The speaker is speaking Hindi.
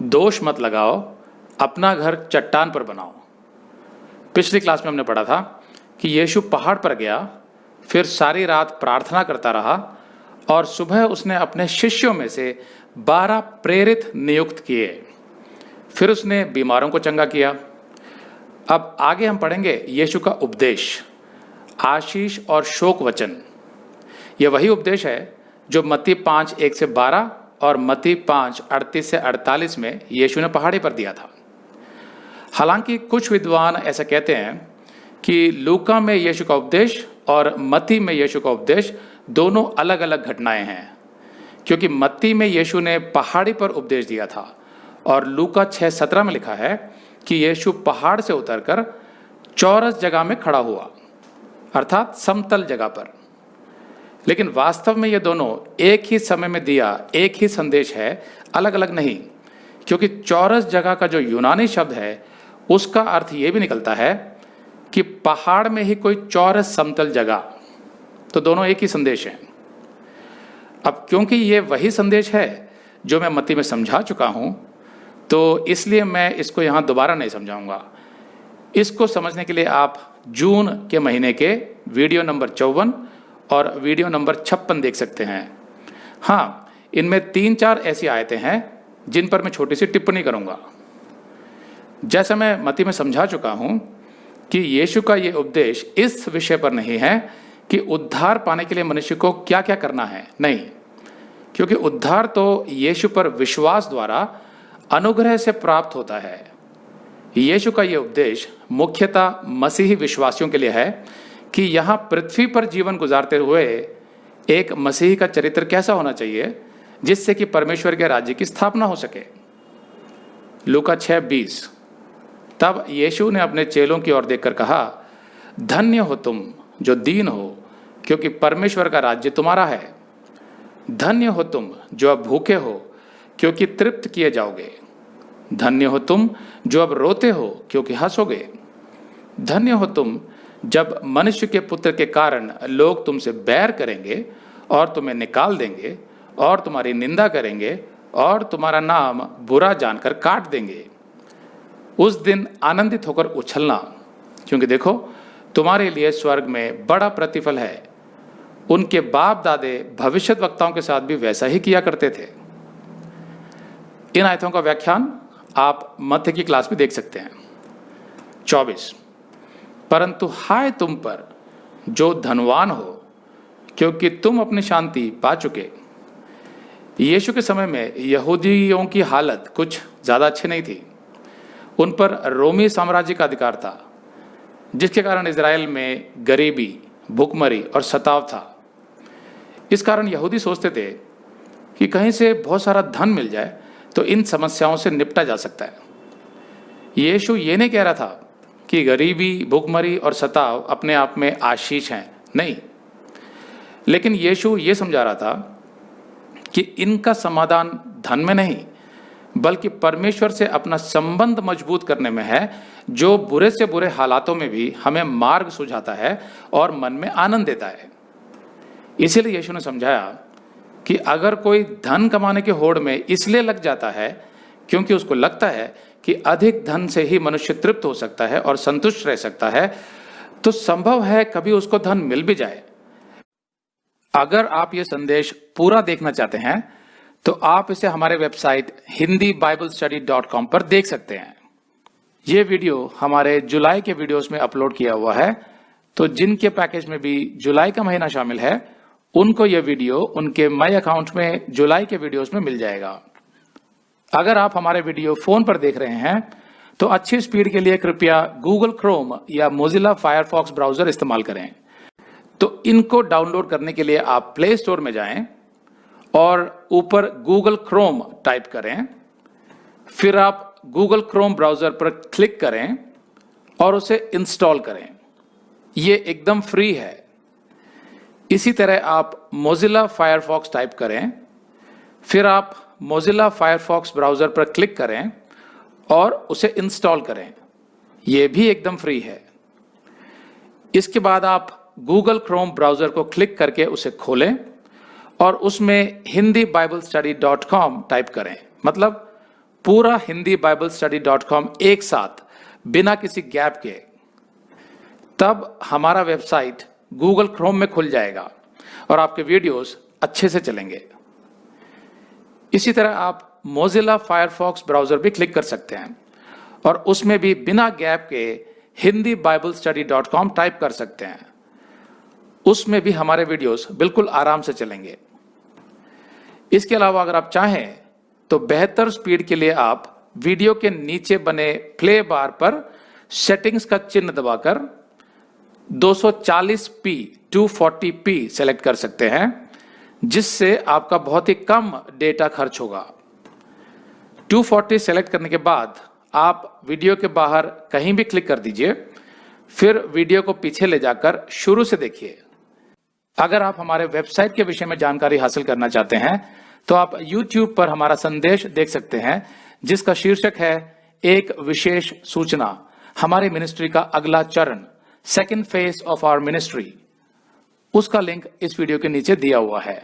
दोष मत लगाओ, अपना घर चट्टान पर बनाओ। पिछली क्लास में हमने पढ़ा था कि यीशु पहाड़ पर गया, फिर सारी रात प्रार्थना करता रहा और सुबह उसने अपने शिष्यों में से 12 प्रेरित नियुक्त किए। फिर उसने बीमारों को चंगा किया। अब आगे हम पढ़ेंगे यीशु का उपदेश, आशीष और शोक वचन। यह वही उपदेश है जो मत्ती 5:1-12 और मत्ती 5:38-48 में यीशु ने पहाड़ी पर दिया था। हालांकि कुछ विद्वान ऐसा कहते हैं कि लूका में यीशु का उपदेश और मत्ती में यीशु का उपदेश दोनों अलग अलग घटनाएं हैं, क्योंकि मत्ती में यीशु ने पहाड़ी पर उपदेश दिया था और लूका 6:17 में लिखा है कि यीशु पहाड़ से उतरकर चौरस जगह में खड़ा हुआ, अर्थात समतल जगह पर। लेकिन वास्तव में ये दोनों एक ही समय में दिया एक ही संदेश है, अलग अलग नहीं, क्योंकि चौरस जगह का जो यूनानी शब्द है उसका अर्थ ये भी निकलता है कि पहाड़ में ही कोई चौरस समतल जगह, तो दोनों एक ही संदेश हैं। अब क्योंकि ये वही संदेश है जो मैं मत्ती में समझा चुका हूं, तो इसलिए मैं इसको यहां दोबारा नहीं समझाऊंगा। इसको समझने के लिए आप जून के महीने के वीडियो नंबर 54 और वीडियो नंबर 56 देख सकते हैं। हाँ, इनमें 3-4 ऐसी आयतें हैं जिन पर मैं छोटी सी टिप्पणी करूंगा। जैसा मैं मत्ती में समझा चुका हूं कि यीशु का ये उपदेश इस विषय पर नहीं है कि उद्धार पाने के लिए मनुष्य को क्या क्या करना है, नहीं, क्योंकि उद्धार तो यीशु पर विश्वास द्वारा अनुग्रह से प्राप्त होता है। यीशु का ये उपदेश मुख्यतः मसीही विश्वासियों के लिए है कि यहाँ पृथ्वी पर जीवन गुजारते हुए एक मसीही का चरित्र कैसा होना चाहिए जिससे कि परमेश्वर के राज्य की स्थापना हो सके। लूका 6:20, तब यीशु ने अपने चेलों की ओर देखकर कहा, धन्य हो तुम जो दीन हो, क्योंकि परमेश्वर का राज्य तुम्हारा है। धन्य हो तुम जो अब भूखे हो, क्योंकि तृप्त किए जाओगे। धन्य हो तुम जो अब रोते हो, क्योंकि हंसोगे। धन्य हो तुम जब मनुष्य के पुत्र के कारण लोग तुमसे बैर करेंगे और तुम्हें निकाल देंगे और तुम्हारी निंदा करेंगे और तुम्हारा नाम बुरा जानकर काट देंगे। उस दिन आनंदित होकर उछलना, क्योंकि देखो तुम्हारे लिए स्वर्ग में बड़ा प्रतिफल है। उनके बाप दादे भविष्यद्वक्ताओं के साथ भी वैसा ही किया करते थे। इन आयतों का व्याख्यान आप मत्ती की क्लास में देख सकते हैं। 24, परंतु हाय तुम पर जो धनवान हो, क्योंकि तुम अपनी शांति पा चुके। यीशु के समय में यहूदियों की हालत कुछ ज्यादा अच्छी नहीं थी। उन पर रोमी साम्राज्य का अधिकार था, जिसके कारण इजराइल में गरीबी, भूखमरी और सताव था। इस कारण यहूदी सोचते थे कि कहीं से बहुत सारा धन मिल जाए तो इन समस्याओं से निपटा जा सकता है। यीशु ये नहीं कह रहा था कि गरीबी, भूखमरी और सताव अपने आप में आशीष हैं, नहीं, लेकिन यीशु ये समझा रहा था कि इनका समाधान धन में नहीं, बल्कि परमेश्वर से अपना संबंध मजबूत करने में है, जो बुरे से बुरे हालातों में भी हमें मार्ग सुझाता है और मन में आनंद देता है। इसीलिए यीशु ने समझाया कि अगर कोई धन कमाने के होड़ में इसलिए लग जाता है क्योंकि उसको लगता है कि अधिक धन से ही मनुष्य तृप्त हो सकता है और संतुष्ट रह सकता है, तो संभव है कभी उसको धन मिल भी जाए। अगर आप ये संदेश पूरा देखना चाहते हैं तो आप इसे हमारे वेबसाइट hindiBiblestudy.com पर देख सकते हैं। ये वीडियो हमारे जुलाई के वीडियोस में अपलोड किया हुआ है, तो जिनके पैकेज में भी जुलाई का महीना शामिल है उनको ये वीडियो उनके माई अकाउंट में जुलाई के वीडियोस में मिल जाएगा। अगर आप हमारे वीडियो फोन पर देख रहे हैं तो अच्छी स्पीड के लिए कृपया गूगल क्रोम या मोजिला फायरफॉक्स ब्राउजर इस्तेमाल करें। तो इनको डाउनलोड करने के लिए आप प्ले स्टोर में जाएं और ऊपर गूगल क्रोम टाइप करें, फिर आप गूगल क्रोम ब्राउजर पर क्लिक करें और उसे इंस्टॉल करें। ये एकदम फ्री है। इसी तरह आप मोजिला फायरफॉक्स टाइप करें, फिर आप मोजिला फायरफॉक्स ब्राउजर पर क्लिक करें और उसे इंस्टॉल करें। यह भी एकदम फ्री है। इसके बाद आप गूगल क्रोम ब्राउजर को क्लिक करके उसे खोलें और उसमें hindiBiblestudy.com टाइप करें, मतलब पूरा hindiBiblestudy.com एक साथ बिना किसी गैप के, तब हमारा वेबसाइट गूगल क्रोम में खुल जाएगा और आपके वीडियोस अच्छे से चलेंगे। इसी तरह आप मोजिला फायरफॉक्स ब्राउजर भी क्लिक कर सकते हैं और उसमें भी बिना गैप के hindiBiblestudy.com टाइप कर सकते हैं। उसमें भी हमारे वीडियोस बिल्कुल आराम से चलेंगे। इसके अलावा अगर आप चाहें तो बेहतर स्पीड के लिए आप वीडियो के नीचे बने प्ले बार पर सेटिंग्स का चिन्ह दबाकर 240p 240p सेलेक्ट कर सकते हैं, जिससे आपका बहुत ही कम डेटा खर्च होगा। 240 सेलेक्ट करने के बाद आप वीडियो के बाहर कहीं भी क्लिक कर दीजिए, फिर वीडियो को पीछे ले जाकर शुरू से देखिए। अगर आप हमारे वेबसाइट के विषय में जानकारी हासिल करना चाहते हैं तो आप YouTube पर हमारा संदेश देख सकते हैं, जिसका शीर्षक है एक विशेष सूचना, हमारी मिनिस्ट्री का अगला चरण, second phase of our ministry. उसका लिंक इस वीडियो के नीचे दिया हुआ है।